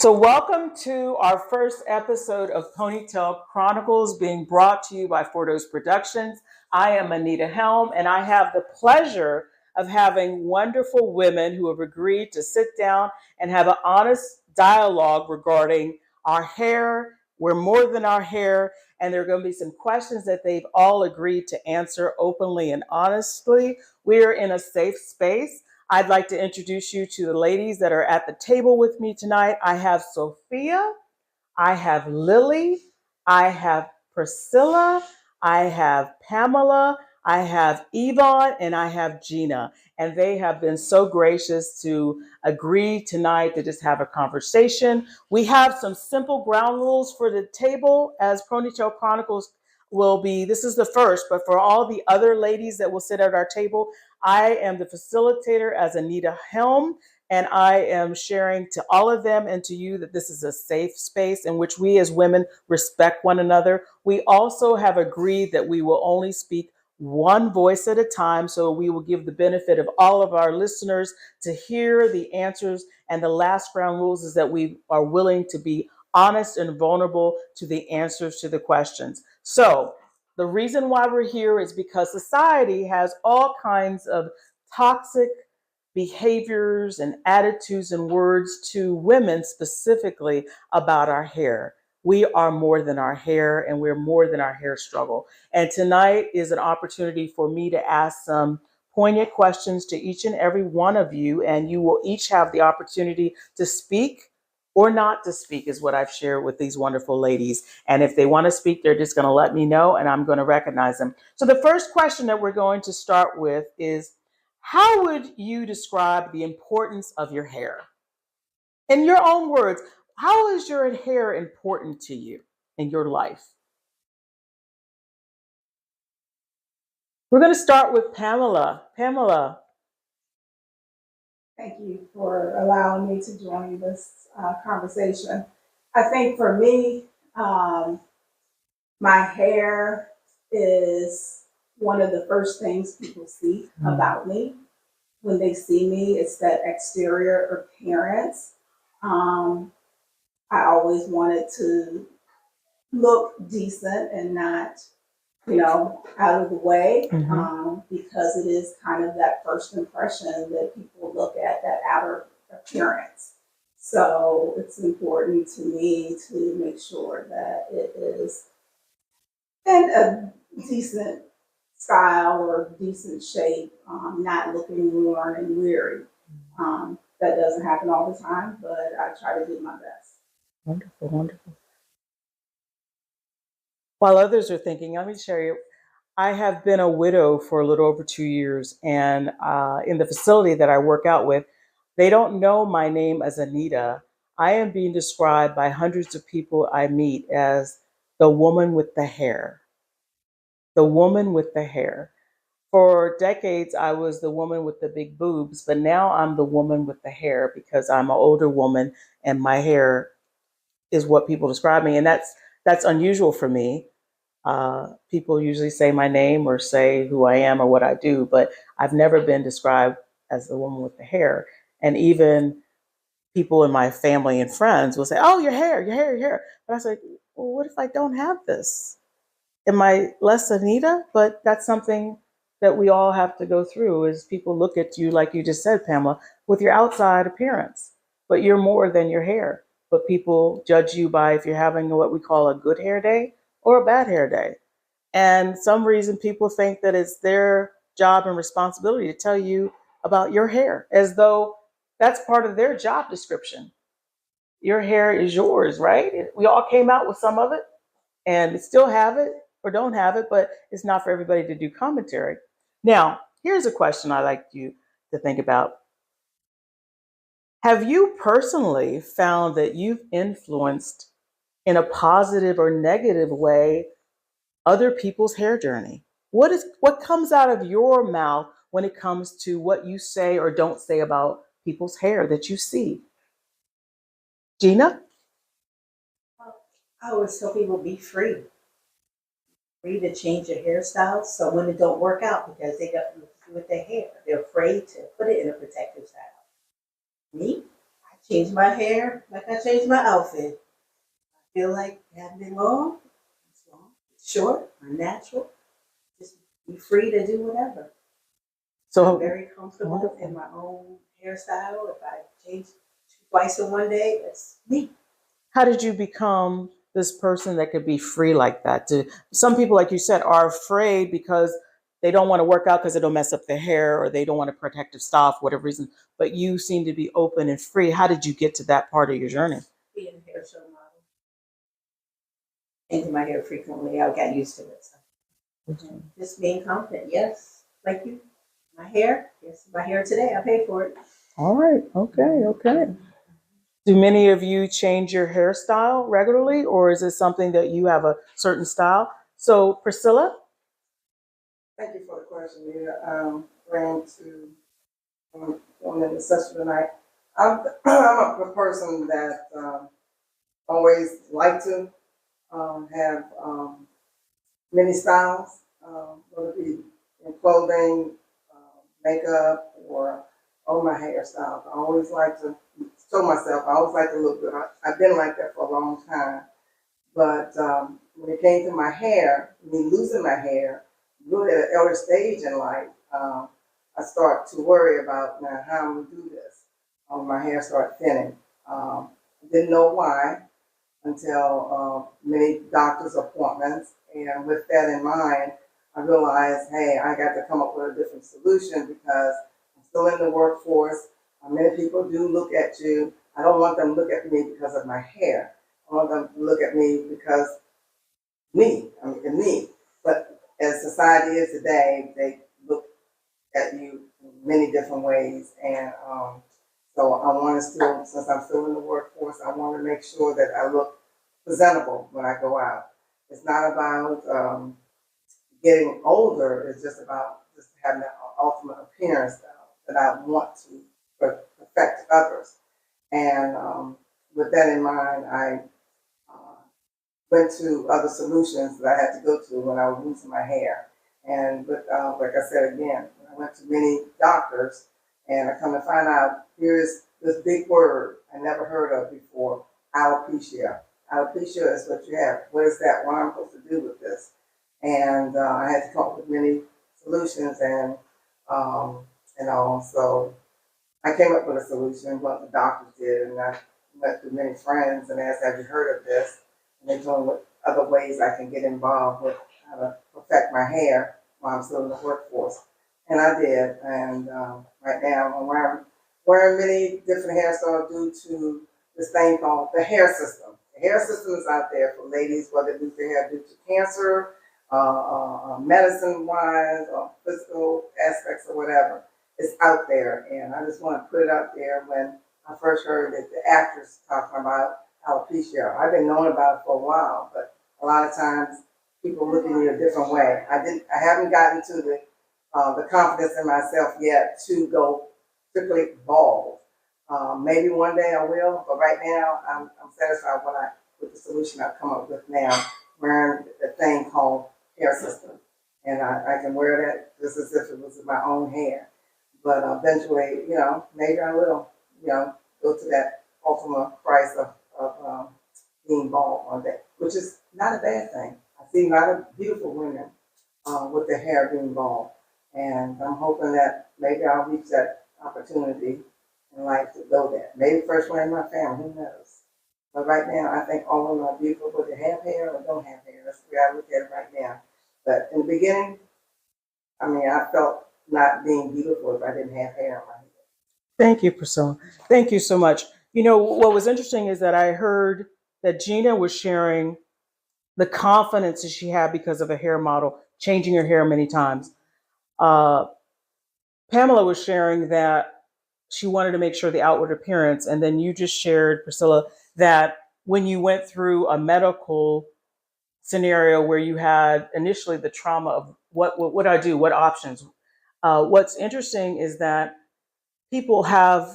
So welcome to our first episode of PonyTail Chronicles, being brought to you by Dōes Productions. I am Anita Helm, and I have the pleasure of having wonderful women who have agreed to sit down and have an honest dialogue regarding our hair. We're more than our hair, and there are going to be some questions that they've all agreed to answer openly and honestly. We're in a safe space. I'd like to introduce you to the ladies that are at the table with me tonight. I have Sophia, I have Lily, I have Priscilla, I have Pamela, I have Yvonne, and I have Gina. And they have been so gracious to agree tonight to just have a conversation. We have some simple ground rules for the table as PonyTail Chronicles will be. This is the first, but for all the other ladies that will sit at our table, I am the facilitator as Anita Helm, and I am sharing to all of them and to you that this is a safe space in which we as women respect one another. We also have agreed that we will only speak one voice at a time, so we will give the benefit of all of our listeners to hear the answers. And the last ground rules is that we are willing to be honest and vulnerable to the answers to the questions. So the reason why we're here is because society has all kinds of toxic behaviors and attitudes and words to women specifically about our hair. We are more than our hair, and we're more than our hair struggle. And tonight is an opportunity for me to ask some poignant questions to each and every one of you, and you will each have the opportunity to speak or not to speak, is what I've shared with these wonderful ladies. And if they want to speak, they're just going to let me know, and I'm going to recognize them. So the first question that we're going to start with is, how would you describe the importance of your hair? In your own words, how is your hair important to you in your life? We're going to start with Pamela. Pamela. Thank you for allowing me to join this conversation. I think for me, my hair is one of the first things people see about me. When they see me, it's that exterior appearance. I always wanted to look decent and not, out of the way, because it is kind of that first impression that people look at, that outer appearance. So it's important to me to make sure that it is in a decent style or decent shape, not looking worn and weary. That doesn't happen all the time, but I try to do my best. Wonderful, wonderful. While others are thinking, let me share you. I have been a widow for a little over 2 years, and in the facility that I work out with, they don't know my name as Anita. I am being described by hundreds of people I meet as the woman with the hair. The woman with the hair. For decades, I was the woman with the big boobs, but now I'm the woman with the hair because I'm an older woman and my hair is what people describe me. And that's unusual for me. People usually say my name or say who I am or what I do, but I've never been described as the woman with the hair. And even people in my family and friends will say, oh, your hair, your hair, your hair. But I say, well, what if I don't have this? Am I less Anita? But that's something that we all have to go through is people look at you, like you just said, Pamela, with your outside appearance, but you're more than your hair. But people judge you by if you're having what we call a good hair day or a bad hair day. And some reason people think that it's their job and responsibility to tell you about your hair as though that's part of their job description. Your hair is yours, right? We all came out with some of it and still have it or don't have it, but it's not for everybody to do commentary. Now, here's a question I'd like you to think about. Have you personally found that you've influenced in a positive or negative way other people's hair journey? What comes out of your mouth when it comes to what you say or don't say about people's hair that you see? Gina? I always tell people be free to change your hairstyles. So women don't work out because they got to do with their hair. They're afraid to put it in a protective style. Me, I Change my hair like I changed my outfit. I feel like having it long, it's long, it's short, or natural. Just be free to do whatever. I'm So very comfortable wonderful. in my own hairstyle. If I change twice in one day, that's me. how did you become this person that could be free like that? Some people, like you said, are afraid because they don't want to work out because it'll mess up their hair, or they don't want a protective style for whatever reason. But you seem to be open and free. How did you get to that part of your journey? Being a hair show model. Changing my hair frequently, I got used to it. So. Just being confident, yes. Like you. My hair, yes, my hair today, I paid for it. All right. Okay. Do many of you change your hairstyle regularly, or is it something that you have a certain style? So, Priscilla? Thank you for the question, Nita. Ran to on in the session tonight. I'm a person that always like to have many styles, whether it be in clothing, makeup, or on my hairstyles. I always like to show myself. I always like to look good. I've been like that for a long time. But when it came to my hair, me losing my hair, really at an elder stage in life, I start to worry about now how I'm going to do this. My hair started thinning. Didn't know why until many doctor's appointments. And with that in mind, I realized, hey, I got to come up with a different solution because I'm still in the workforce. Many people do look at you. I don't want them to look at me because of my hair. I want them to look at me because me. But as society is today, they look at you in many different ways. And so I want to still, since I'm still in the workforce, I want to make sure that I look presentable when I go out. It's not about getting older. It's just about just having that ultimate appearance that I want to perfect others. And with that in mind, I went to other solutions that I had to go to when I was losing my hair. And like I said again, I went to many doctors, and I come to find out here's this big word I never heard of before: alopecia. Alopecia is what you have. What is that? What am I supposed to do with this? And I had to come up with many solutions, and so I came up with a solution. What the doctors did, and I went to many friends and asked, "Have you heard of this?" And they told me what other ways I can get involved with how to perfect my hair while I'm still in the workforce. And I did. And right now I'm wearing many different hairstyles due to this thing called the hair system. The hair system is out there for ladies, whether they lose their hair due to cancer, medicine-wise, or physical aspects or whatever. It's out there. And I just want to put it out there when I first heard that the actress talking about alopecia. I've been knowing about it for a while, but a lot of times people look at me a different way. I haven't gotten to the confidence in myself yet to go strictly bald. Maybe one day I will, but right now I'm satisfied with the solution I've come up with now, wearing a thing called hair system. And I can wear that just as if it was my own hair. But eventually, maybe I will, go to that ultimate price of being bald one day, which is not a bad thing. I see a lot of beautiful women with their hair being bald, and I'm hoping that maybe I'll reach that opportunity in life to go there. Maybe first one in my family, who knows? But right now, I think all of them are beautiful, whether they have hair or don't have hair. That's the way I look at it right now. But in the beginning, I felt not being beautiful if I didn't have hair on my head. Thank you, Priscilla. Thank you so much. What was interesting is that I heard that Gina was sharing the confidence that she had because of a hair model, changing her hair many times. Pamela was sharing that she wanted to make sure the outward appearance. And then you just shared, Priscilla, that when you went through a medical scenario where you had initially the trauma of what do I do? What options? What's interesting is that people have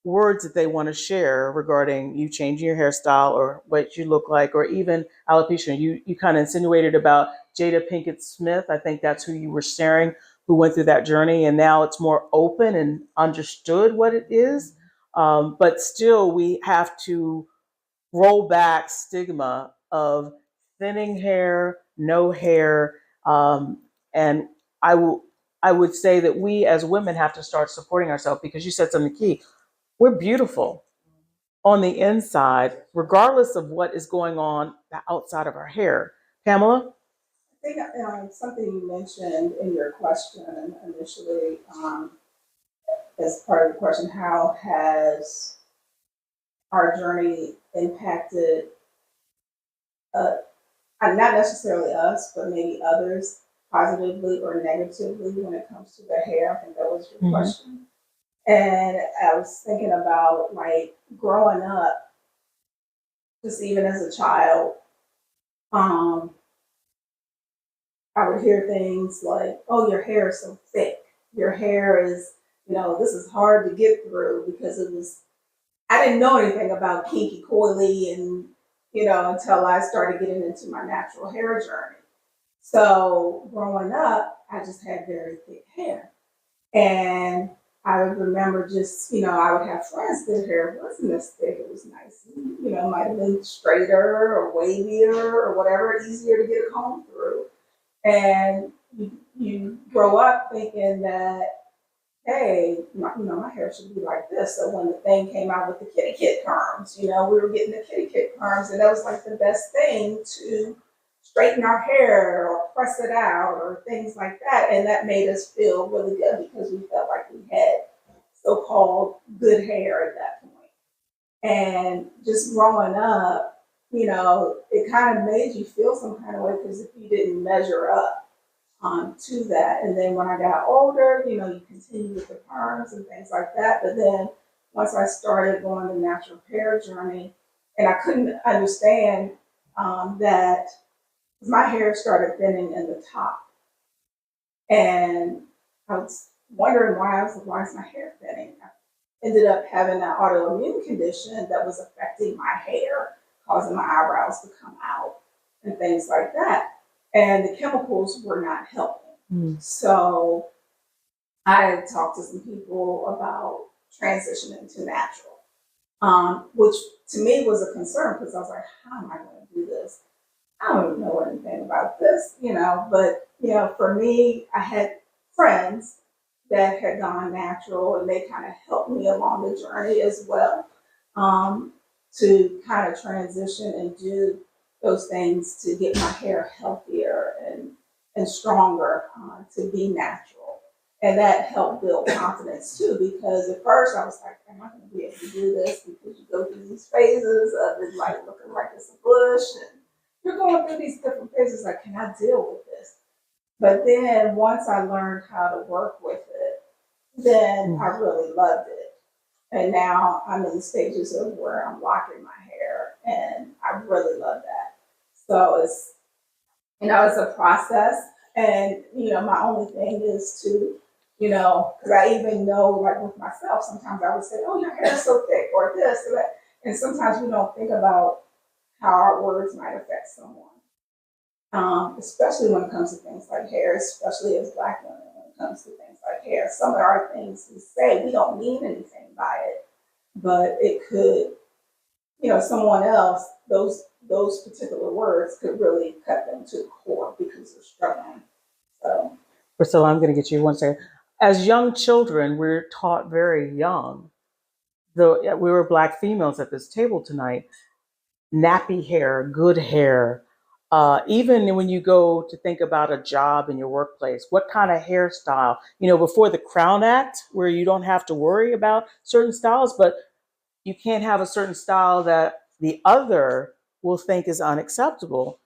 words that they want to share regarding you changing your hairstyle or what you look like, or even alopecia. You kind of insinuated about Jada Pinkett Smith. I think that's who you were sharing, who went through that journey, and now it's more open and understood what it is. But still, we have to roll back stigma of thinning hair, no hair, and I will. I would say that we as women have to start supporting ourselves because you said something key. We're beautiful on the inside, regardless of what is going on outside of our hair. Pamela? I think something you mentioned in your question initially, as part of the question, how has our journey impacted, not necessarily us, but maybe others positively or negatively when it comes to their hair? I think that was your question. And I was thinking about like growing up, just even as a child, I would hear things like, "Oh, your hair is so thick. Your hair is, this is hard to get through," because I didn't know anything about kinky coily and, until I started getting into my natural hair journey. So growing up, I just had very thick hair. And I remember just, I would have friends that hair wasn't as thick. It was nice. Might have been straighter or wavier or whatever, easier to get a comb through. And you grow up thinking that, hey, my hair should be like this. So when the thing came out with the kitty kit perms, we were getting the kitty kit perms, and that was like the best thing to straighten our hair or press it out or things like that. And that made us feel really good because we felt like we had so-called good hair at that point. And just growing up, it kind of made you feel some kind of way because if you didn't measure up to that. And then when I got older, you continue with the perms and things like that. But then once I started going the natural hair journey, and I couldn't understand that my hair started thinning in the top. And I was wondering why is my hair thinning? I ended up having an autoimmune condition that was affecting my hair, causing my eyebrows to come out and things like that. And the chemicals were not helping. So I talked to some people about transitioning to natural, which to me was a concern because I was like, how am I going to do this? I don't know anything about this, but, for me, I had friends that had gone natural and they kind of helped me along the journey as well, to kind of transition and do those things to get my hair healthier and stronger, to be natural. And that helped build confidence too, because at first I was like, am I going to be able to do this? Because you go through these phases of it like looking like it's a bush, and you're going through these different phases like, can I deal with this? But then once I learned how to work with it, then I really loved it. And now I'm in the stages of where I'm locking my hair, and I really love that. So it's a process. And, my only thing is to, because I even know, like with myself, sometimes I would say, oh, your hair is so thick, or this, or that. And sometimes we don't think about how our words might affect someone, especially when it comes to things like hair, especially as Black women, when it comes to things like hair. Some of our things we say, we don't mean anything by it, but it could, someone else, those particular words could really cut them to the core because they're struggling. So, Priscilla, I'm going to get you one second. As young children, we're taught very young, though we were Black females at this table tonight, nappy hair, good hair. Even when you go to think about a job in your workplace, what kind of hairstyle? Before the Crown Act, where you don't have to worry about certain styles, but you can't have a certain style that the other will think is unacceptable.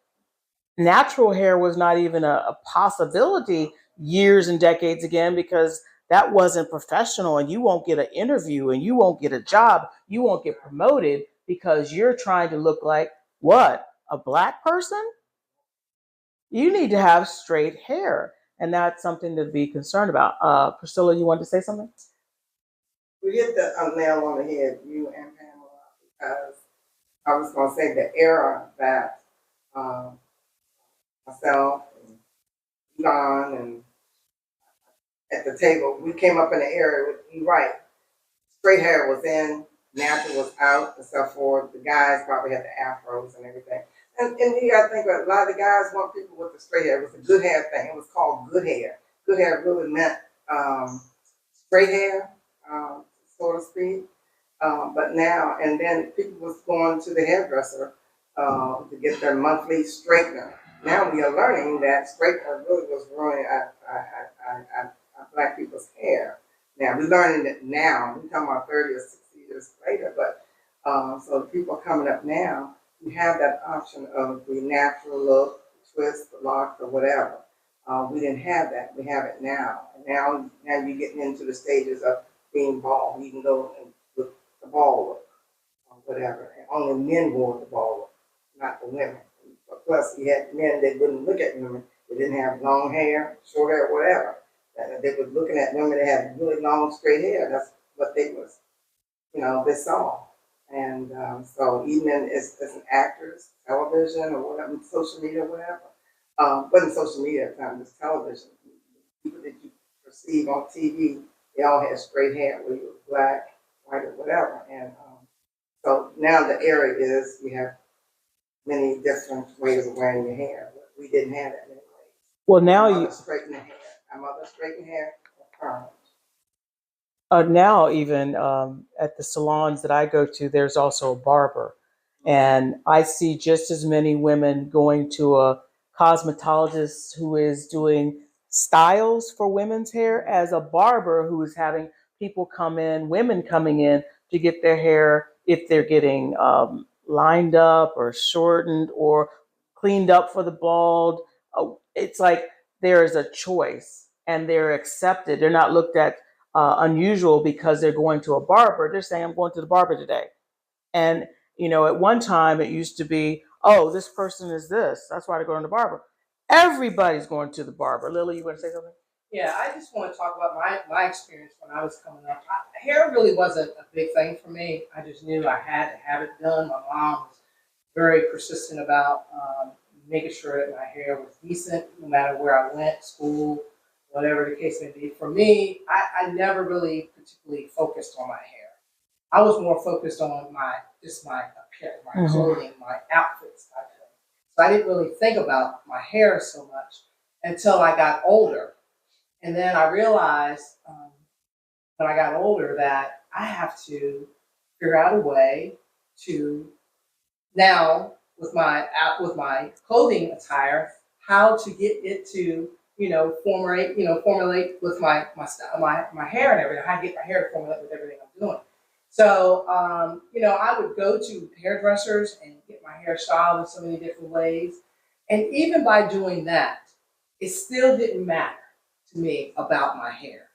Natural hair was not even a possibility years and decades again because that wasn't professional, and you won't get an interview and you won't get a job, you won't get promoted because you're trying to look like what? A Black person? You need to have straight hair, and that's something to be concerned about. Priscilla, you wanted to say something? We hit the nail on the head, you and Pamela, because I was going to say the era that myself and Don and at the table, we came up in the era with, you're right, straight hair was in, natural was out, except for the guys probably had the afros and everything. And you gotta think about a lot of the guys want people with the straight hair. It was a good hair thing. It was called good hair. Good hair really meant straight hair, so to speak. But now, and then people was going to the hairdresser to get their monthly straightener. Now we are learning that straightener really was ruining Black people's hair. Now we're learning it now. We're talking about 30 or 60 years later, but so the people coming up now, you have that option of the natural look, the twist, the lock, or whatever. We didn't have that. We have it now. And now you're getting into the stages of being bald. You can go and look the bald look or whatever. And only men wore the bald look, not the women. But plus, you had men that wouldn't look at women. They didn't have long hair, short hair, whatever. They were looking at women that had really long, straight hair. That's what they was, they saw. And so even as an actress, television or whatever, social media or whatever, wasn't social media at the time, it was television. People that you perceive on TV, they all had straight hair, whether you were black, white, or whatever. And so now the era is we have many different ways of wearing your hair. But we didn't have that many ways. Well, now My you mother straightened the hair. My mother straightened hair or perm. now even at the salons that I go to, there's also a barber, and I see just as many women going to a cosmetologist who is doing styles for women's hair as a barber who is having people come in, women coming in to get their hair if they're getting lined up or shortened or cleaned up for the bald. It's like there is a choice and they're accepted. They're not looked at unusual because they're going to a barber. They're saying, I'm going to the barber today. And, at one time it used to be, oh, this person is this. That's why they're going to the barber. Everybody's going to the barber. Lily, you want to say something? Yeah, I just want to talk about my experience when I was coming up. Hair really wasn't a big thing for me. I just knew I had to have it done. My mom was very persistent about making sure that my hair was decent no matter where I went, school, whatever the case may be. For me, I never really particularly focused on my hair. I was more focused on my appearance, my clothing, my outfits type thing. So I didn't really think about my hair so much until I got older. And then I realized when I got older that I have to figure out a way to now with my clothing attire, how to get it to formulate with my style, my hair and everything. How to get my hair to formulate with everything I'm doing. So I would go to hairdressers and get my hair styled in so many different ways. And even by doing that, it still didn't matter to me about my hair.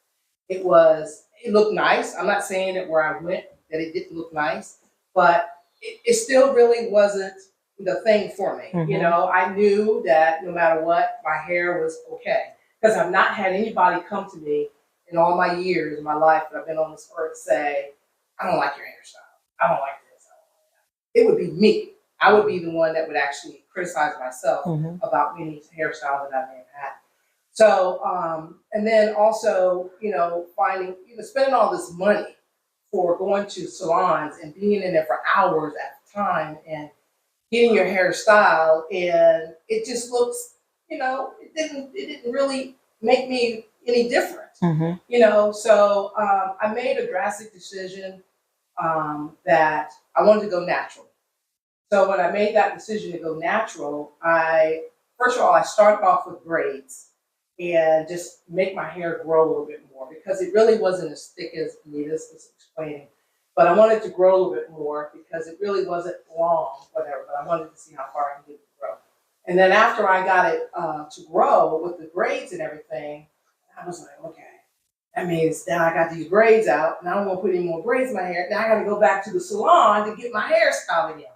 It looked nice. I'm not saying that where I went that it didn't look nice, but it still really wasn't the thing for me. I knew that no matter what, my hair was okay. Because I've not had anybody come to me in all my years in my life that I've been on this earth say, I don't like your hairstyle. I don't like this. I don't like that. It would be me. I would be the one that would actually criticize myself about any hairstyle that I may have had. So, and then also, spending all this money for going to salons and being in there for hours at a time and getting your hair styled, and it just looks, it didn't really make me any different. So I made a drastic decision that I wanted to go natural. So when I made that decision to go natural, first of all, I started off with braids and just make my hair grow a little bit more because it really wasn't as thick as Anita was explaining. But I wanted to grow a little bit more because it really wasn't long, whatever, but I wanted to see how far I could get it to grow. And then after I got it to grow with the braids and everything, I was like, okay, that means now I got these braids out. Now I don't want to put any more braids in my hair. Now I got to go back to the salon to get my hair styled again.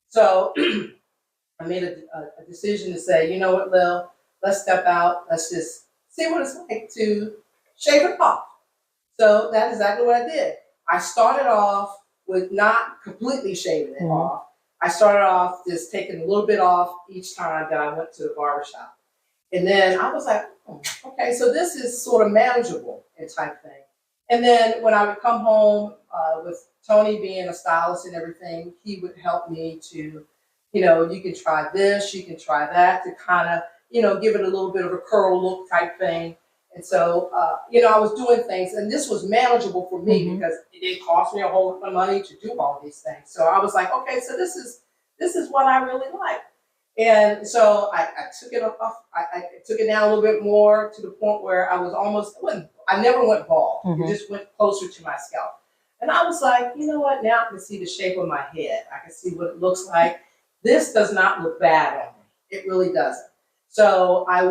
So I made a decision to say, you know what, Lil, let's step out. Let's just see what it's like to shave it off. So that's exactly what I did. I started off with not completely shaving it off. I started off just taking a little bit off each time that I went to the barbershop. And then I was like, okay, so this is sort of manageable and type thing. And then when I would come home with Tony being a stylist and everything, he would help me to, you can try this, you can try that, to kind of, give it a little bit of a curl look type thing. And so, I was doing things, and this was manageable for me because it didn't cost me a whole lot of money to do all these things. So I was like, okay, so this is what I really like. And so I took it off. I took it down a little bit more, to the point where I was I never went bald. It just went closer to my scalp. And I was like, you know what? Now I can see the shape of my head. I can see what it looks like. This does not look bad on me. It really doesn't. So I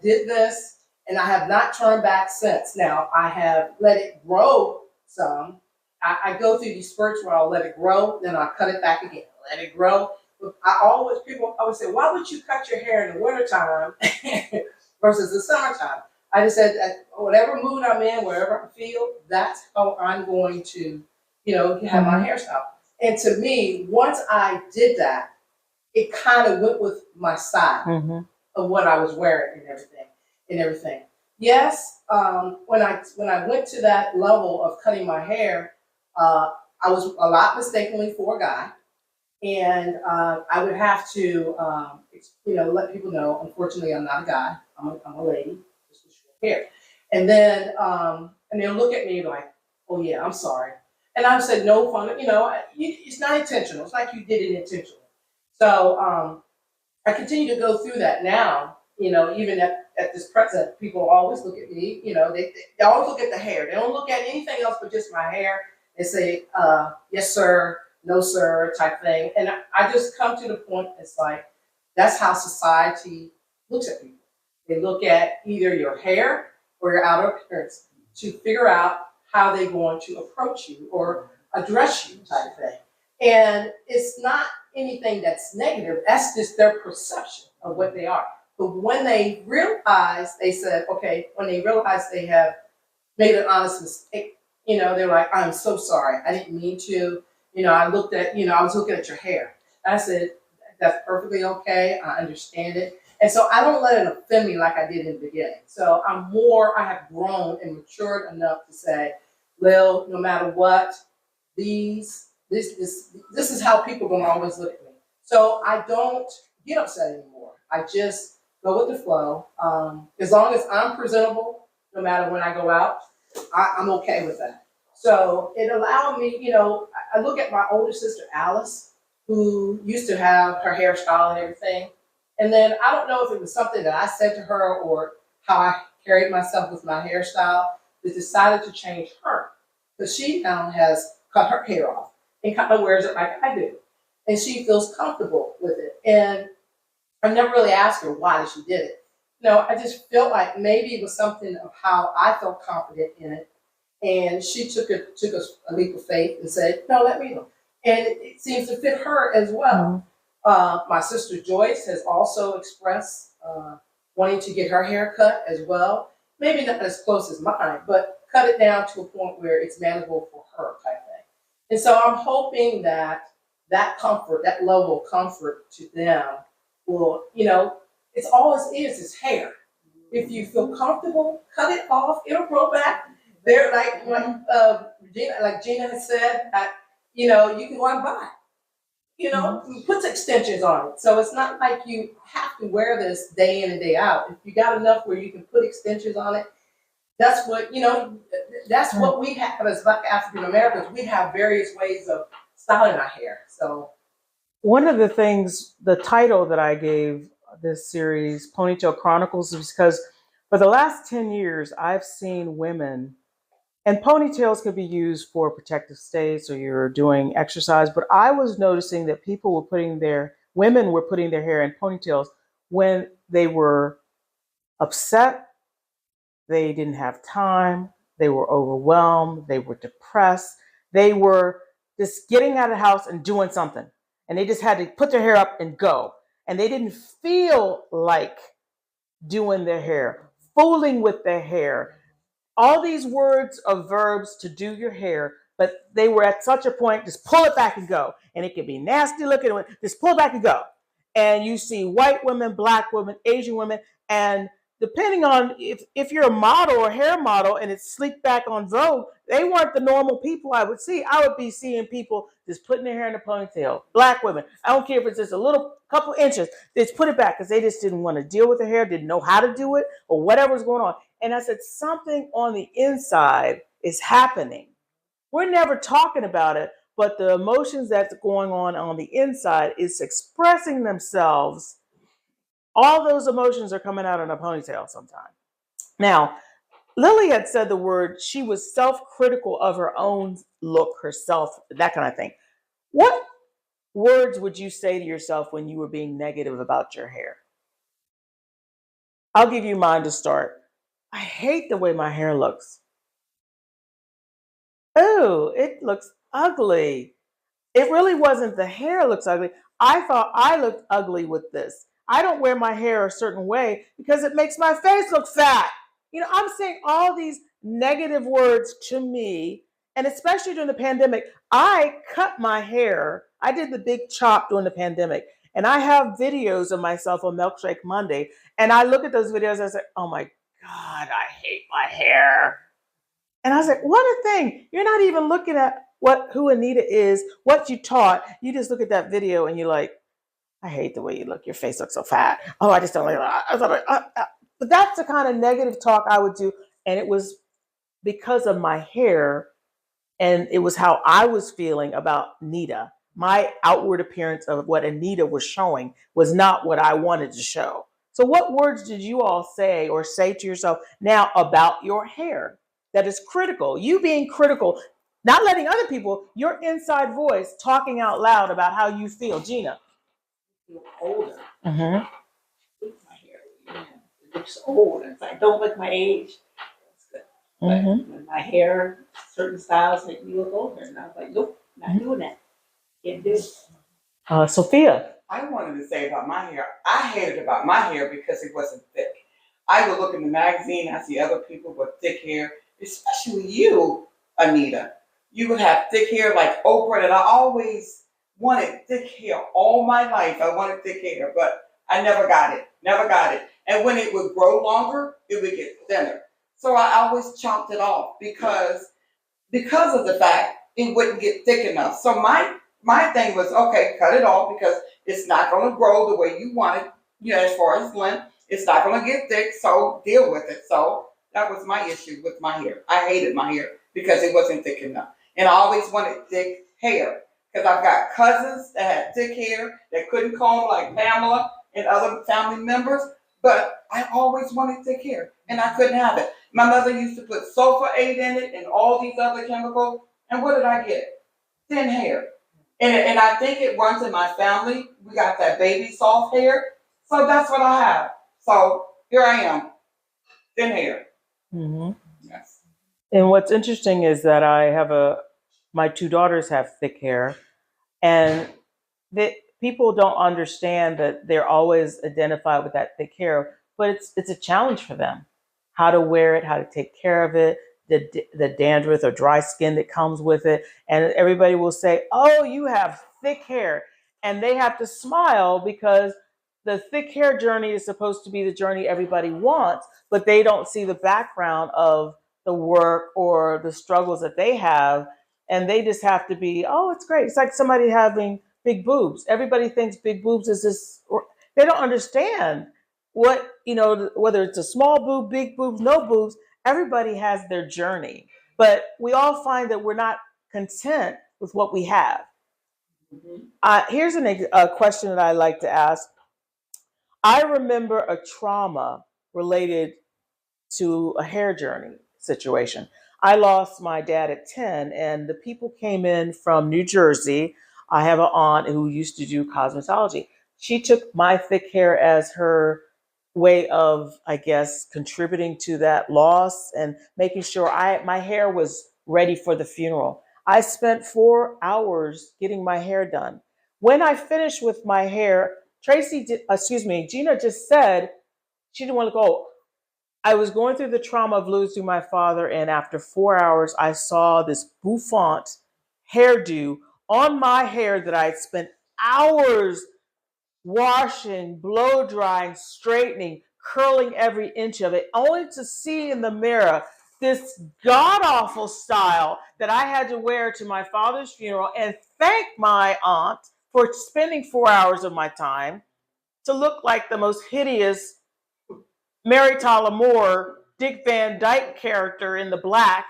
did this, and I have not turned back since. Now I have let it grow some. I go through these spurts where I'll let it grow, then I'll cut it back again, let it grow. People always say, why would you cut your hair in the wintertime versus the summertime? I just said that whatever mood I'm in, wherever I feel, that's how I'm going to, have my hairstyle. And to me, once I did that, it kind of went with my style of what I was wearing and everything. Yes, when I went to that level of cutting my hair, I was a lot mistakenly for a guy. And I would have to, let people know, unfortunately, I'm not a guy. I'm a lady, just with short hair. And then, and they'll look at me like, oh yeah, I'm sorry. And I said, no fun, it's not intentional. It's like you did it intentionally. So I continue to go through that now, even at this present, people always look at me, they always look at the hair. They don't look at anything else but just my hair. They say, yes, sir. No, sir, type thing. And I just come to the point, it's like, that's how society looks at people. They look at either your hair or your outer appearance to figure out how they're going to approach you or address you, type thing. And it's not anything that's negative. That's just their perception of what they are. But when they realize, when they realize they have made an honest mistake, they're like, I'm so sorry. I didn't mean to. I was looking at your hair. I said, that's perfectly okay. I understand it. And so I don't let it offend me like I did in the beginning. So I have grown and matured enough to say, Lil, no matter what, this is how people are going to always look at me. So I don't get upset anymore. I just go with the flow. As long as I'm presentable, no matter when I go out, I'm okay with that. So it allowed me, I look at my older sister, Alice, who used to have her hairstyle and everything. And then I don't know if it was something that I said to her or how I carried myself with my hairstyle that decided to change her. But she now has cut her hair off and kind of wears it like I do. And she feels comfortable with it. And I never really asked her why she did it. I just felt like maybe it was something of how I felt confident in it. And she took a leap of faith and said, no, let me know. And it seems to fit her as well. My sister Joyce has also expressed wanting to get her hair cut as well. Maybe not as close as mine, but cut it down to a point where it's manageable for her type thing. And so I'm hoping that comfort, that level of comfort to them will, it's all it is hair. If you feel comfortable, cut it off, it'll grow back. They're like Gina has said, you can go and buy. Puts extensions on it. So it's not like you have to wear this day in and day out. If you got enough where you can put extensions on it, that's what, that's what we have as Black African Americans. We have various ways of styling our hair. So one of the things, the title that I gave this series, PonyTail Chronicles, is because for the last 10 years, I've seen women, and ponytails can be used for protective states or you're doing exercise, but I was noticing that women were putting their hair in ponytails when they were upset, they didn't have time, they were overwhelmed, they were depressed, they were just getting out of the house and doing something. And they just had to put their hair up and go. And they didn't feel like doing their hair, fooling with their hair. All these words of verbs to do your hair, but they were at such a point, just pull it back and go. And it can be nasty looking, just pull it back and go. And you see white women, Black women, Asian women, and depending on if you're a model or hair model and it's sleek back on Vogue, they weren't the normal people I would see. I would be seeing people just putting their hair in a ponytail. Black women. I don't care if it's just a little couple inches. They just put it back because they just didn't want to deal with their hair, didn't know how to do it, or whatever was going on. And I said, something on the inside is happening. We're never talking about it, but the emotions that's going on the inside is expressing themselves. All those emotions are coming out in a ponytail sometimes. Now, Lily had said the word, she was self-critical of her own look, herself, that kind of thing. What words would you say to yourself when you were being negative about your hair? I'll give you mine to start. I hate the way my hair looks. Oh, it looks ugly. It really wasn't the hair looks ugly. I thought I looked ugly with this. I don't wear my hair a certain way because it makes my face look fat. You know, I'm saying all these negative words to me, and especially during the pandemic. I cut my hair. I did the big chop during the pandemic, and I have videos of myself on Milkshake Monday, and I look at those videos and I say, oh my God, I hate my hair. And I was like, what a thing. You're not even looking at who Anita is, what you taught. You just look at that video and you're like, I hate the way you look. Your face looks so fat. Oh, I just don't like it. But that's the kind of negative talk I would do. And it was because of my hair, and it was how I was feeling about Anita. My outward appearance of what Anita was showing was not what I wanted to show. So what words did you all say or say to yourself now about your hair that is critical? You being critical, not letting other people, your inside voice talking out loud about how you feel. Gina. Feel older. Mm-hmm. With my hair, you know, it looks old. If I don't like my age, that's good. But when my hair, certain styles make me look older, and I was like, nope, not doing that. Can't do it. Sophia. I wanted to say about my hair, I hated about my hair because it wasn't thick. I would look in the magazine, I see other people with thick hair, especially you, Anita. You would have thick hair like Oprah, and I always wanted thick hair all my life. I wanted thick hair, but I never got it, never got it. And when it would grow longer, it would get thinner. So I always chopped it off because of the fact it wouldn't get thick enough. So my thing was, okay, cut it off because it's not going to grow the way you want it, you know, as far as length. It's not going to get thick, so deal with it. So that was my issue with my hair. I hated my hair because it wasn't thick enough. And I always wanted thick hair because I've got cousins that had thick hair that couldn't comb like Pamela and other family members, but I always wanted thick hair and I couldn't have it. My mother used to put sulfate in it and all these other chemicals, and what did I get? Thin hair. And I think it runs in my family. We got that baby soft hair. So that's what I have. So here I am. Thin hair. Mm-hmm. Yes. And what's interesting is that I have my two daughters have thick hair, and people don't understand that they're always identified with that thick hair, but it's a challenge for them. How to wear it, how to take care of it, the dandruff or dry skin that comes with it. And everybody will say, oh, you have thick hair. And they have to smile because the thick hair journey is supposed to be the journey everybody wants, but they don't see the background of the work or the struggles that they have. And they just have to be, oh, it's great. It's like somebody having big boobs. Everybody thinks big boobs is this, they don't understand what, you know, whether it's a small boob, big boobs, no boobs, everybody has their journey. But we all find that we're not content with what we have. Here's a question that I like to ask. I remember a trauma related to a hair journey situation. I lost my dad at 10, and the people came in from New Jersey. I have an aunt who used to do cosmetology. She took my thick hair as her way of, I guess, contributing to that loss and making sure my hair was ready for the funeral. I spent 4 hours getting my hair done. When I finished with my hair, Gina just said she didn't want to go. I was going through the trauma of losing my father, and after 4 hours, I saw this bouffant hairdo on my hair that I had spent hours washing, blow drying, straightening, curling every inch of it, only to see in the mirror this god-awful style that I had to wear to my father's funeral, and thank my aunt for spending 4 hours of my time to look like the most hideous Mary Tyler Moore, Dick Van Dyke character in the black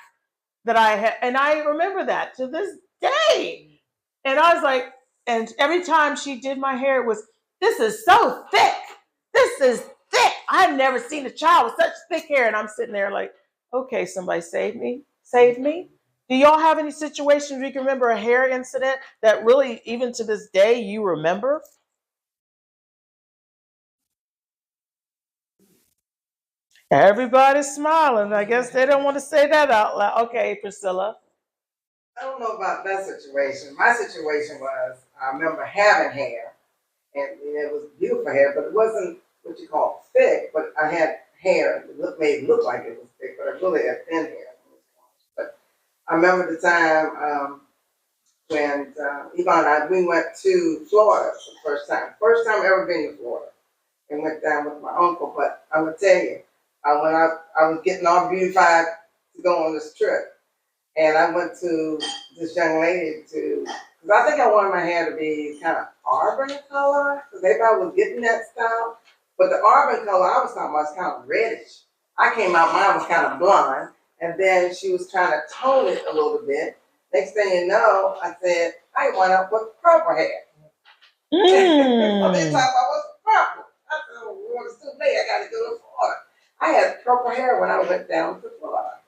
that I had. And I remember that to this day. And I was like, and every time she did my hair, it was, this is so thick. This is thick. I've never seen a child with such thick hair. And I'm sitting there like, okay, somebody save me. Save me. Do y'all have any situations where you can remember a hair incident that really, even to this day, you remember? Everybody's smiling. I guess they don't want to say that out loud. Okay, Priscilla. I don't know about that situation. My situation was, I remember having hair, and it was beautiful hair, but it wasn't what you call thick, but I had hair that made it look like it was thick, but I really had thin hair. But I remember the time when Yvonne and I, we went to Florida for the first time. First time ever been to Florida. And went down with my uncle, but I'm gonna tell you, when I was getting all beautified to go on this trip, and I went to this young lady because I think I wanted my hair to be kind of auburn color, because everybody was getting that style. But the auburn color I was talking about was kind of reddish. I came out, mine was kind of blonde, and then she was trying to tone it a little bit. Next thing you know, I said, I went up with purple hair. Mm. They talking about what's purple. I said, oh, well, it's too late, I gotta go to Florida. I had purple hair when I went down to Florida.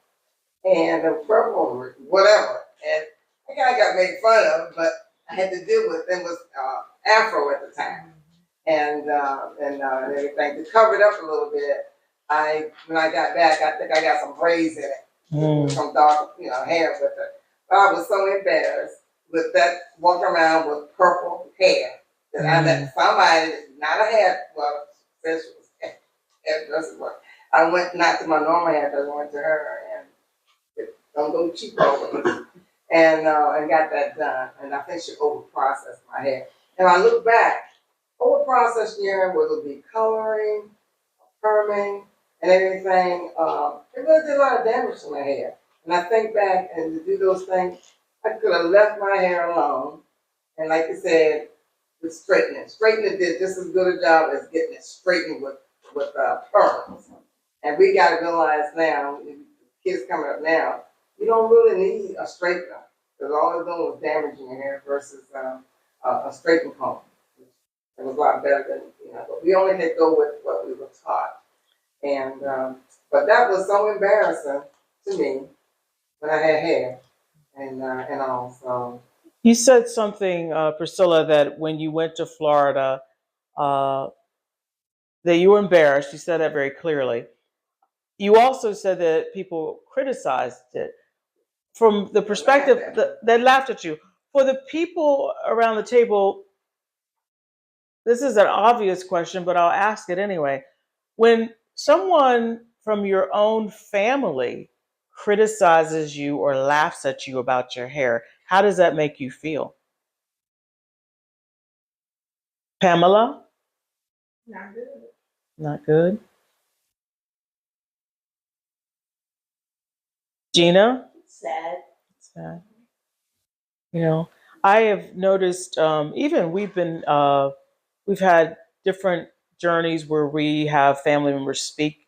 And the purple, whatever. And I kind of got made fun of, but I had to deal with it. It was Afro at the time. And everything. To cover it up a little bit, when I got back, I think I got some braids in it. Some dark, hair with it. But I was so embarrassed with that, walking around with purple hair. That I let somebody, not a hair, well, since it was hairdresser, but I went not to my normal hairdresser, I went to her, and don't go cheap over it. And got that done. And I think she over-processed my hair. And I look back, over-processed your hair, whether it be coloring, perming, and everything, it really did a lot of damage to my hair. And I think back, and to do those things, I could have left my hair alone. And like you said, with straightening. Straightening did just as good a job as getting it straightened with perms. And we got to realize now, kids coming up now, you don't really need a straightener, because all it's doing is damaging your hair versus a straightening comb. It was a lot better than, but we only had to go with what we were taught. And but that was so embarrassing to me when I had hair and all. So You said something, Priscilla, that when you went to Florida, uh, that you were embarrassed. You said that very clearly. You also said that people criticized it from the perspective that they laughed at you. For the people around the table, this is an obvious question, but I'll ask it anyway. When someone from your own family criticizes you or laughs at you about your hair, how does that make you feel? Pamela? Not good. Not good. Gina? Sad. Sad. I have noticed, even we've had different journeys where we have family members speak.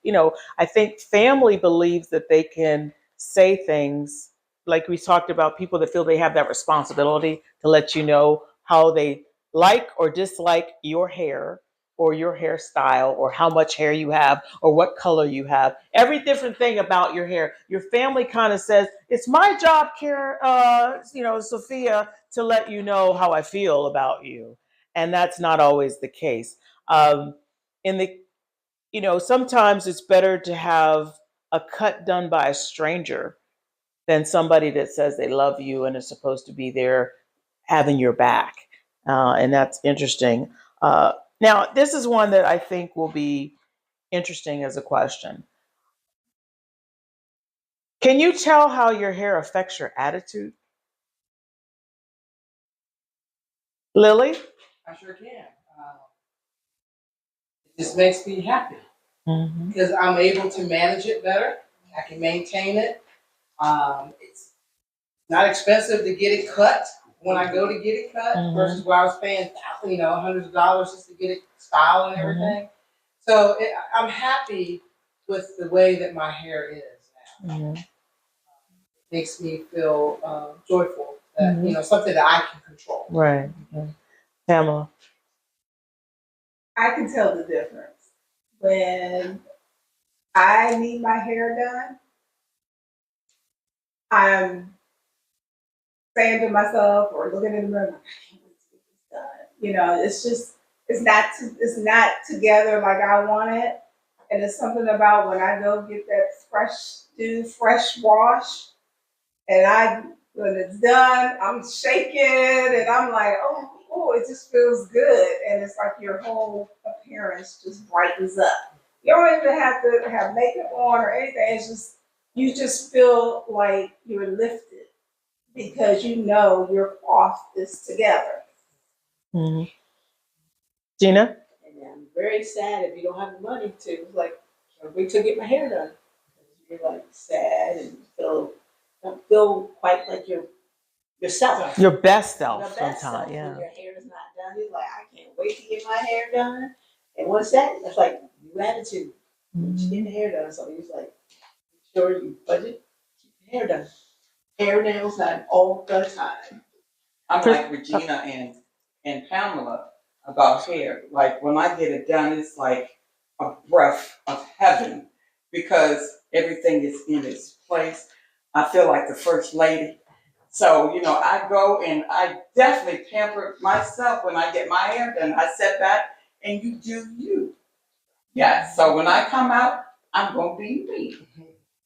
I think family believes that they can say things, like we talked about, people that feel they have that responsibility to let you know how they like or dislike your hair or your hairstyle or how much hair you have or what color you have. Every different thing about your hair. Your family kind of says, it's my job, Karen, Sophia, to let you know how I feel about you. And that's not always the case. Um, in the, sometimes it's better to have a cut done by a stranger than somebody that says they love you and is supposed to be there having your back. And that's interesting. Now, this is one that I think will be interesting as a question. Can you tell how your hair affects your attitude? Lily? I sure can. It just makes me happy. because I'm able to manage it better. I can maintain it. It's not expensive to get it cut when I go to get it cut versus where I was paying, hundreds of dollars just to get it styled and everything. So I'm happy with the way that my hair is now. Makes me feel joyful that something that I can control. Right. Pamela. I can tell the difference. When I need my hair done, I'm saying to myself or looking in the mirror, I can't wait to get this done. It's just, it's not together like I want it. And it's something about when I go get that fresh wash, and when it's done, I'm shaking and I'm like, oh, it just feels good. And it's like your whole appearance just brightens up. You don't even have to have makeup on or anything. It's just, you just feel like you're lifted because your cloth is together. Gina? And I'm very sad if you don't have the money to, like, can't wait to get my hair done. You're like sad and don't feel quite like yourself. Your best self Your best self sometimes, yeah. when your hair is not done. You're like, I can't wait to get my hair done. And once that's like new attitude. Once you get the hair done, so he's like, make sure you budget, keep your hair done. Hair nails done all the time. I'm like Regina and Pamela about hair. Like when I get it done, it's like a breath of heaven because everything is in its place. I feel like the first lady. So, I go and I definitely pamper myself when I get my hair done. I sit back and you do you. Yes. So when I come out, I'm going to be me.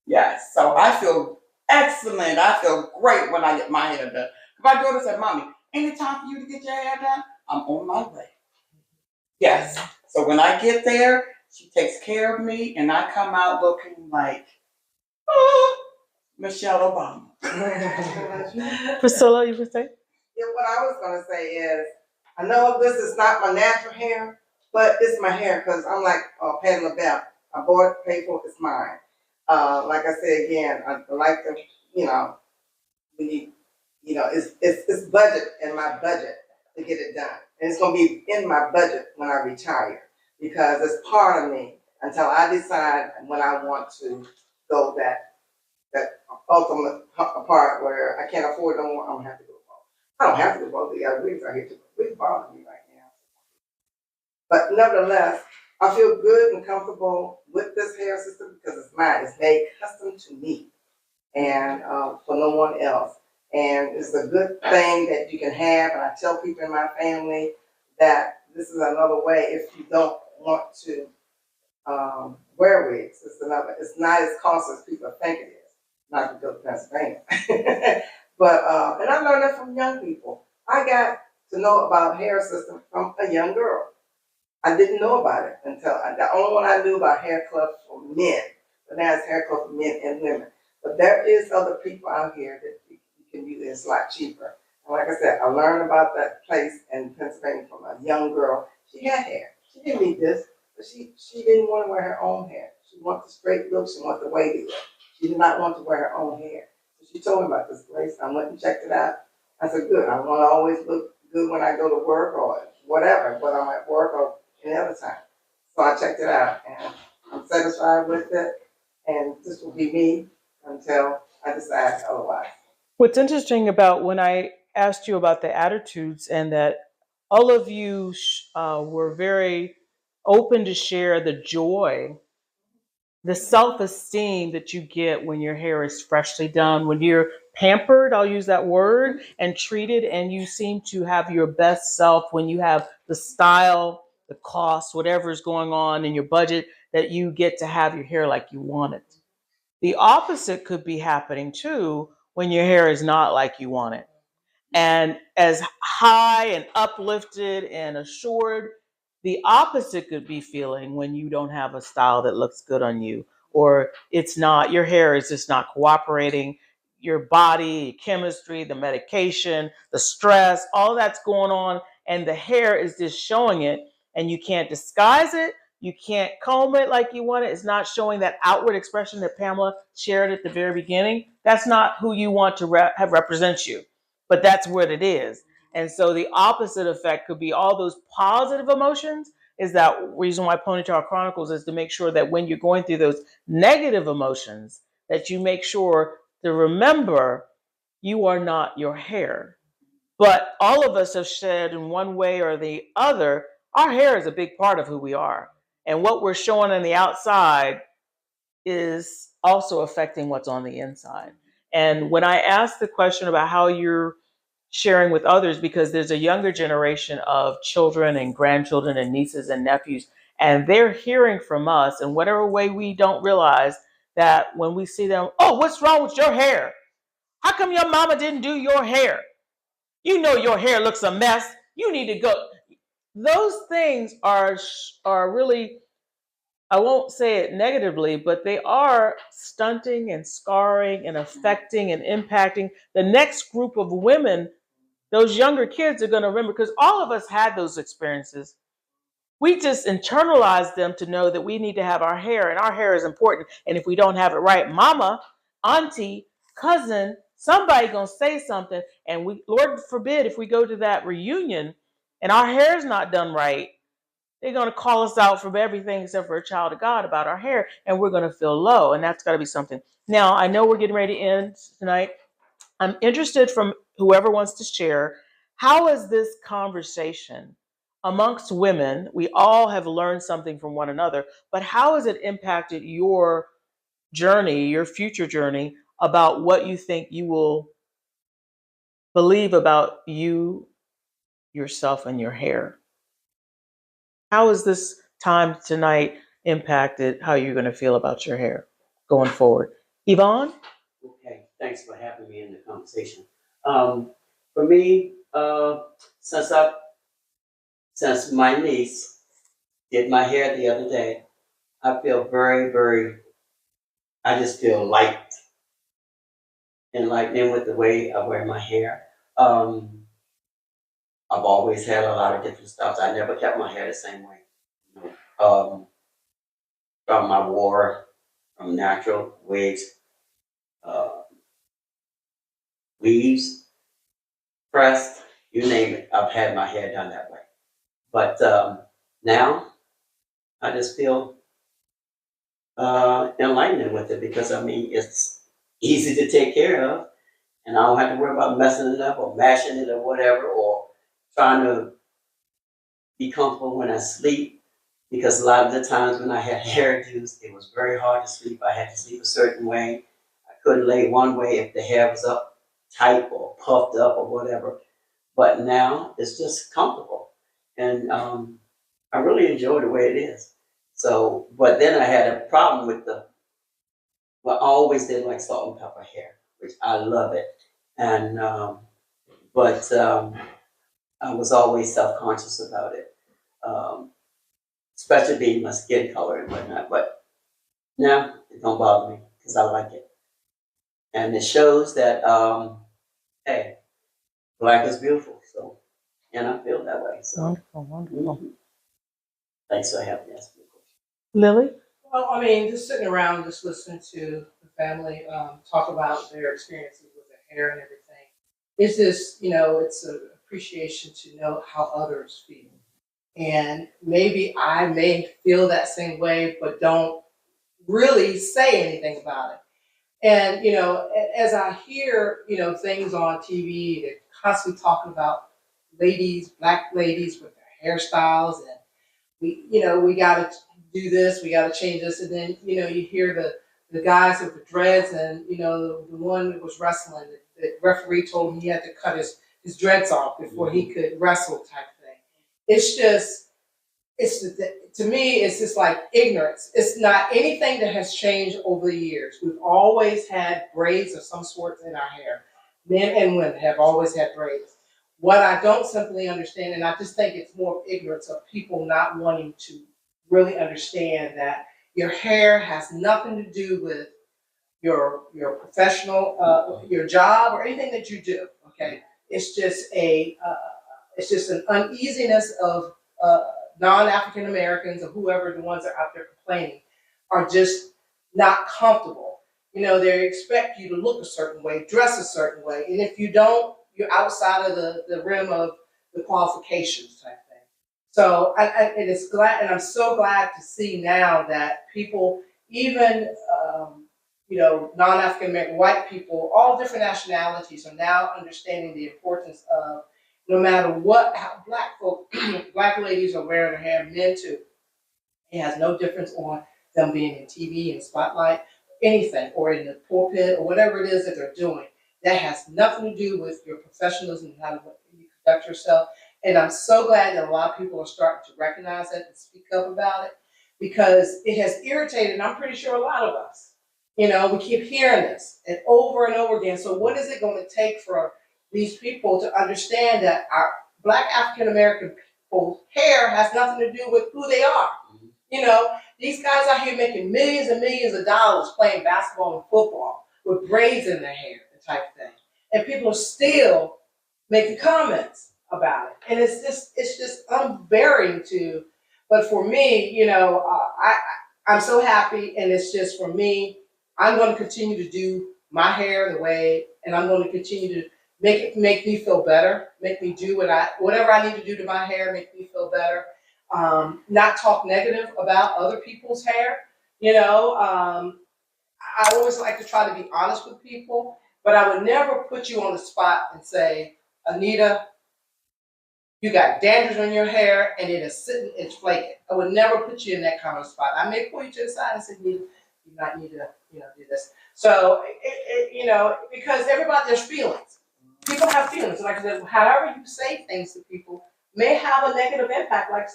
Yes. So I feel excellent. I feel great when I get my hair done. My daughter said, Mommy, ain't it time for you to get your hair done? I'm on my way. Yes. So when I get there, she takes care of me and I come out looking like Michelle Obama. Priscilla, you would say? Yeah, what I was gonna say is, I know this is not my natural hair, but it's my hair because I'm like Patty LaBelle. I bought it, paid for it, it's mine. Like I said again, I like to, it's budget in my budget to get it done, and it's gonna be in my budget when I retire because it's part of me until I decide when I want to go that ultimate part where I can't afford no more. I'm gonna have to go broke. I don't have to go broke. They got wigs out here too. Wigs bother me right now. But nevertheless, I feel good and comfortable with this hair system because it's mine. It's made custom to me and for no one else. And it's a good thing that you can have. And I tell people in my family that this is another way if you don't want to wear wigs. It's not as costly as people think it is. Not to go to Pennsylvania. But, and I learned that from young people. I got to know about hair system from a young girl. I didn't know about it until, the only one I knew about hair clubs for men. But now it's hair club for men and women. But there is other people out here that you can use it. It's a lot cheaper. And like I said, I learned about that place in Pennsylvania from a young girl. She had hair. She didn't need this, but she didn't want to wear her own hair. She wanted the straight look. She wanted the wavy look. She did not want to wear her own hair. So she told me about this place. I went and checked it out. I said, good. I want to always look good when I go to work or whatever, whether I'm at work or any other time. So I checked it out and I'm satisfied with it. And this will be me until I decide otherwise. What's interesting about when I asked you about the attitudes and that all of you were very open to share the joy, the self-esteem that you get when your hair is freshly done, when you're pampered, I'll use that word, and treated, and you seem to have your best self when you have the style, the cost, whatever is going on in your budget, that you get to have your hair like you want it. The opposite could be happening too when your hair is not like you want it. And as high and uplifted and assured, the opposite could be feeling when you don't have a style that looks good on you, or it's not, your hair is just not cooperating. Your body, chemistry, the medication, the stress, all that's going on, and the hair is just showing it, and you can't disguise it, You can't comb it like you want it. It's not showing that outward expression that Pamela shared at the very beginning. That's not who you want to have represent you, but that's what it is. And so the opposite effect could be all those positive emotions. Is that reason why PonyTail Chronicles is to make sure that when you're going through those negative emotions, that you make sure to remember you are not your hair. But all of us have said in one way or the other, our hair is a big part of who we are. And what we're showing on the outside is also affecting what's on the inside. And when I asked the question about how you're sharing with others, because there's a younger generation of children and grandchildren and nieces and nephews, and they're hearing from us in whatever way we don't realize that when we see them, oh, what's wrong with your hair? How come your mama didn't do your hair? You know your hair looks a mess. You need to go. Those things are really, I won't say it negatively, but they are stunting and scarring and affecting and impacting the next group of women. Those younger kids are going to remember, because all of us had those experiences. We just internalized them to know that we need to have our hair, and our hair is important. And if we don't have it right, mama, auntie, cousin, somebody gonna say something. And we, Lord forbid, if we go to that reunion and our hair's not done right, they're gonna call us out for everything except for a child of God about our hair, and we're gonna feel low. And that's gotta be something. Now, I know we're getting ready to end tonight. I'm interested from whoever wants to share, how is this conversation amongst women? We all have learned something from one another, but how has it impacted your journey, your future journey, about what you think you will believe about you, yourself, and your hair? How has this time tonight impacted how you're going to feel about your hair going forward? Yvonne? Okay, thanks for having me in the conversation. For me, since my niece did my hair the other day, I feel I just feel light and lightning with the way I wear my hair. I've always had a lot of different styles. I never kept my hair the same way. From I wore from natural wigs, weaves, pressed, you name it. I've had my hair done that way. But now I just feel enlightened with it, because I mean, it's easy to take care of, and I don't have to worry about messing it up or mashing it or whatever, or trying to be comfortable when I sleep, because a lot of the times when I had hairdos, it was very hard to sleep. I had to sleep a certain way. I couldn't lay one way if the hair was up tight or puffed up or whatever. But now it's just comfortable, and I really enjoy the way it is. So, but then I had a problem with I always did like salt and pepper hair, which I love it. And, but I was always self-conscious about it, especially being my skin color and whatnot. But now it don't bother me, because I like it. And it shows that, hey, black is beautiful. So, and I feel that way. So, Wonderful, wonderful. thanks for having me ask me a question. Lily? Well, I mean, just sitting around, just listening to the family talk about their experiences with the hair and everything. It's just, it's an appreciation to know how others feel. And maybe I may feel that same way, but don't really say anything about it. And, as I hear, things on TV, they're constantly talking about ladies, black ladies with their hairstyles, and we got to do this, we got to change this. And then, you hear the guys with the dreads, and, the one that was wrestling, the referee told him he had to cut his dreads off before he could wrestle type thing. It's just, to me, it's just like ignorance. It's not anything that has changed over the years. We've always had braids of some sort in our hair. Men and women have always had braids. What I don't simply understand, and I just think it's more ignorance of people not wanting to really understand that your hair has nothing to do with your professional, your job, or anything that you do. Okay, it's just an uneasiness of non-African Americans or whoever the ones that are out there complaining are just not comfortable. You know, they expect you to look a certain way, dress a certain way, and if you don't, you're outside of the rim of the qualifications type thing. So it is glad, and I'm so glad to see now that people, even you know, non-African American, white people, all different nationalities are now understanding the importance of no matter what, how black folk, black ladies are wearing their hair, men too. It has no difference on them being in TV and spotlight, anything, or in the pulpit, or whatever it is that they're doing. That has nothing to do with your professionalism and how you conduct yourself. And I'm so glad that a lot of people are starting to recognize that and speak up about it, because it has irritated, and I'm pretty sure a lot of us. You know, we keep hearing this and over again. So what is it going to take for these people to understand that our black African American people's hair has nothing to do with who they are? You know, these guys out here making millions and millions of dollars playing basketball and football with braids in their hair, the type of thing. And people are still making comments about it. And it's just unbearing to, but for me, you know, I'm so happy, and it's just for me, I'm going to continue to do my hair the way, and I'm going to continue to make me feel better, make me do whatever I need to do to my hair, make me feel better. Not talk negative about other people's hair. You know, I always like to try to be honest with people, but I would never put you on the spot and say, Anita, you got dandruff in your hair and it is sitting, it's flaking. I would never put you in that kind of spot. I may pull you to the side and say, you might need to, you know, do this. So, you know, because everybody, there's feelings. People have feelings. Like I said, however you say things to people may have a negative impact, like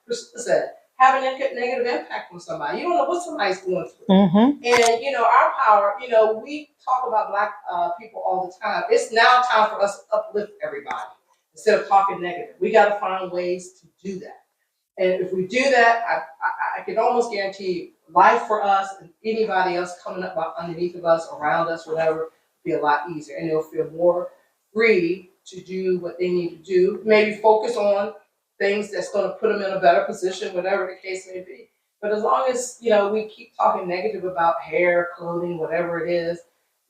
Priscilla said, have a negative impact on somebody. You don't know what somebody's going through. Mm-hmm. And, you know, our power, you know, we talk about black people all the time. It's now time for us to uplift everybody instead of talking negative. We got to find ways to do that. And if we do that, I can almost guarantee you, life for us and anybody else coming up underneath of us, around us, whatever, will be a lot easier. And they'll feel more free to do what they need to do. Maybe focus on things that's going to put them in a better position, whatever the case may be. But as long as, you know, we keep talking negative about hair, clothing, whatever it is,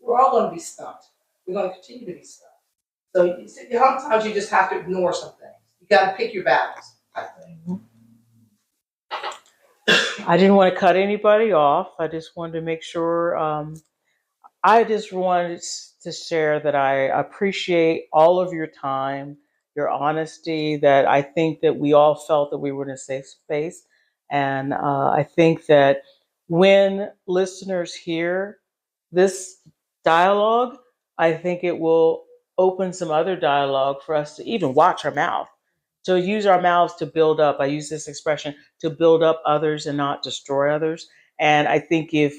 we're all going to be stumped. We're going to continue to be stumped. So sometimes you just have to ignore some things. You got to pick your battles, I think. I didn't want to cut anybody off. I just wanted to make sure. I just wanted to share that I appreciate all of your time, your honesty, that I think that we all felt that we were in a safe space. And I think that when listeners hear this dialogue, I think it will open some other dialogue for us to even watch our mouth, to use our mouths to build up. I use this expression, to build up others and not destroy others. And I think if,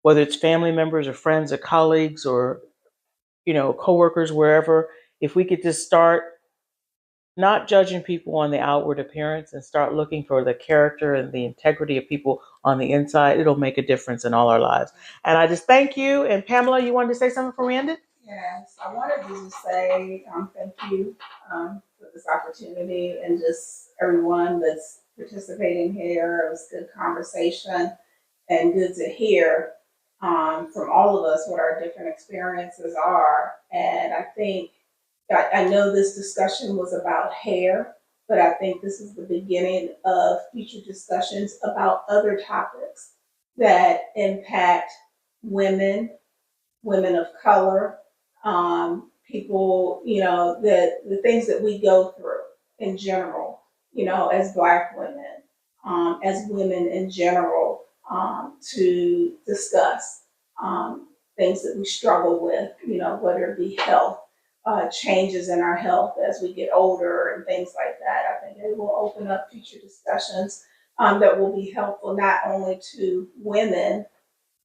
whether it's family members or friends or colleagues or, you know, coworkers, wherever, if we could just start not judging people on the outward appearance and start looking for the character and the integrity of people on the inside, it'll make a difference in all our lives. And I just thank you. And Pamela, you wanted to say something before we ended? Yes, I wanted to just say thank you for this opportunity, and just everyone that's participating here. It was good conversation and good to hear from all of us what our different experiences are. And I think, I know this discussion was about hair, but I think this is the beginning of future discussions about other topics that impact women, women of color, people, you know, the things that we go through in general, you know, as Black women, as women in general, to discuss things that we struggle with, you know, whether it be health, changes in our health as we get older and things like that. I think it will open up future discussions that will be helpful not only to women,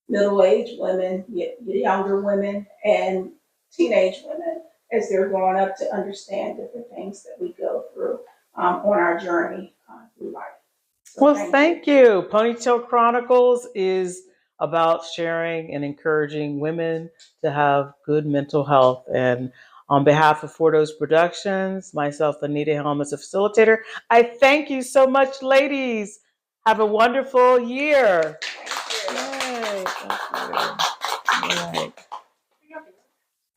middle-aged women, younger women, and teenage women as they're growing up, to understand different things that we go through on our journey through life. So Well, thank you. PonyTail Chronicles is about sharing and encouraging women to have good mental health. And On behalf of Dōes Productions, myself, Anita Helm, as a facilitator, I thank you so much, ladies. Have a wonderful year. Yay, thank you. All right.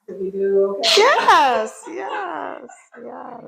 Did we do okay? Yes, yes, yes.